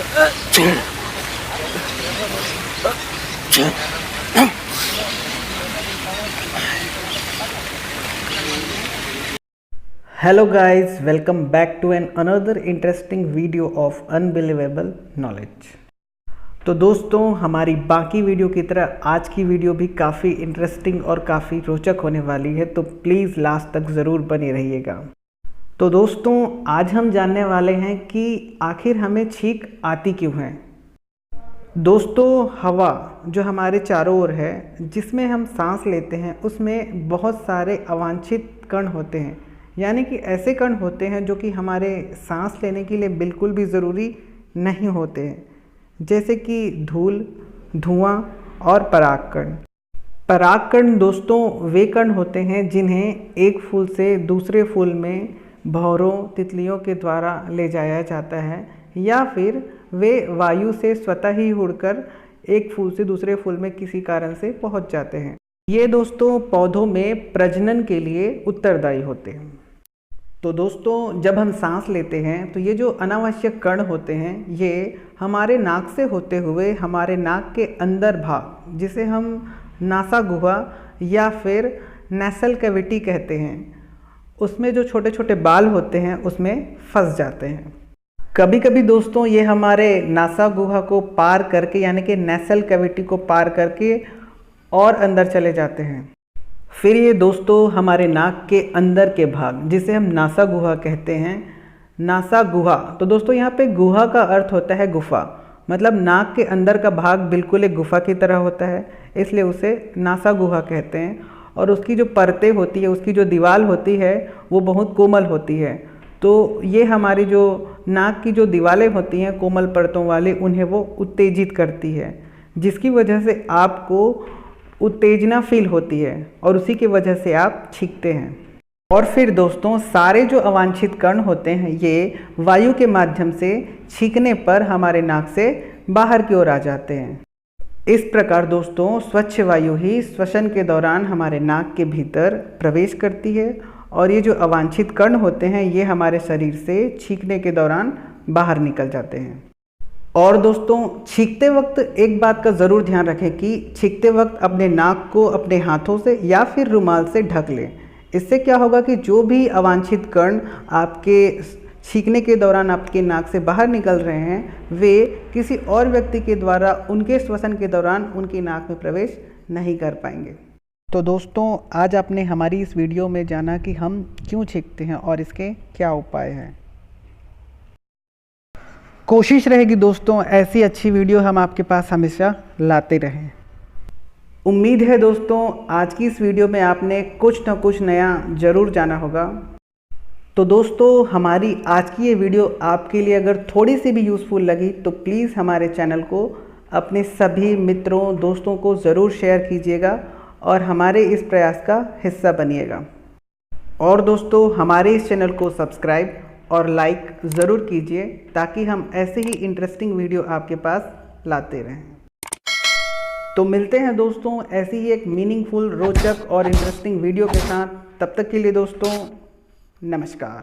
Hello guys, welcome back to another interesting video of unbelievable knowledge। तो दोस्तों, हमारी बाकी वीडियो की तरह आज की वीडियो भी काफ़ी इंटरेस्टिंग और काफ़ी रोचक होने वाली है, तो प्लीज़ लास्ट तक ज़रूर बने रहिएगा। तो दोस्तों, आज हम जानने वाले हैं कि आखिर हमें छींक आती क्यों है। दोस्तों, हवा जो हमारे चारों ओर है, जिसमें हम सांस लेते हैं, उसमें बहुत सारे अवांछित कण होते हैं, यानी कि ऐसे कण होते हैं जो कि हमारे सांस लेने के लिए बिल्कुल भी ज़रूरी नहीं होते हैं, जैसे कि धूल, धुआं और परागकण। परागकण दोस्तों वे कण होते हैं जिन्हें एक फूल से दूसरे फूल में भंवरों, तितलियों के द्वारा ले जाया जाता है, या फिर वे वायु से स्वतः ही उड़कर एक फूल से दूसरे फूल में किसी कारण से पहुंच जाते हैं। ये दोस्तों पौधों में प्रजनन के लिए उत्तरदायी होते हैं। तो दोस्तों, जब हम सांस लेते हैं तो ये जो अनावश्यक कण होते हैं, ये हमारे नाक से होते हुए हमारे नाक के अंदर भाग, जिसे हम नासा गुहा या फिर नेसल कैविटी कहते हैं, उसमें जो छोटे छोटे बाल होते हैं उसमें फंस जाते हैं। कभी कभी दोस्तों ये हमारे नासा गुहा को पार करके, यानी कि नेसल कैविटी को पार करके और अंदर चले जाते हैं। फिर ये दोस्तों हमारे नाक के अंदर के भाग, जिसे हम नासा गुहा कहते हैं, नासा गुहा। तो दोस्तों यहाँ पे गुहा का अर्थ होता है गुफा, मतलब नाक के अंदर का भाग बिल्कुल एक गुफा की तरह होता है, इसलिए उसे नासा गुहा कहते हैं। और उसकी जो परतें होती है, उसकी जो दीवार होती है, वो बहुत कोमल होती है। तो ये हमारी जो नाक की जो दीवारें होती हैं कोमल परतों वाली, उन्हें वो उत्तेजित करती है, जिसकी वजह से आपको उत्तेजना फील होती है और उसी की वजह से आप छींकते हैं। और फिर दोस्तों सारे जो अवांछित कण होते हैं, ये वायु के माध्यम से छींकने पर हमारे नाक से बाहर की ओर आ जाते हैं। इस प्रकार दोस्तों स्वच्छ वायु ही श्वसन के दौरान हमारे नाक के भीतर प्रवेश करती है, और ये जो अवांछित कण होते हैं ये हमारे शरीर से छींकने के दौरान बाहर निकल जाते हैं। और दोस्तों छींकते वक्त एक बात का ज़रूर ध्यान रखें कि छींकते वक्त अपने नाक को अपने हाथों से या फिर रुमाल से ढक लें। इससे क्या होगा कि जो भी अवांछित कण आपके छींकने के दौरान आपके नाक से बाहर निकल रहे हैं, वे किसी और व्यक्ति के द्वारा उनके श्वसन के दौरान उनकी नाक में प्रवेश नहीं कर पाएंगे। तो दोस्तों आज आपने हमारी इस वीडियो में जाना कि हम क्यों छींकते हैं और इसके क्या उपाय हैं। कोशिश रहेगी दोस्तों ऐसी अच्छी वीडियो हम आपके पास हमेशा लाते रहें। उम्मीद है दोस्तों आज की इस वीडियो में आपने कुछ ना कुछ नया ज़रूर जाना होगा। तो दोस्तों हमारी आज की ये वीडियो आपके लिए अगर थोड़ी सी भी यूज़फुल लगी तो प्लीज़ हमारे चैनल को अपने सभी मित्रों, दोस्तों को ज़रूर शेयर कीजिएगा और हमारे इस प्रयास का हिस्सा बनिएगा। और दोस्तों हमारे इस चैनल को सब्सक्राइब और लाइक ज़रूर कीजिए, ताकि हम ऐसे ही इंटरेस्टिंग वीडियो आपके पास लाते रहें। तो मिलते हैं दोस्तों ऐसी ही एक मीनिंगफुल, रोचक और इंटरेस्टिंग वीडियो के साथ। तब तक के लिए दोस्तों नमस्कार।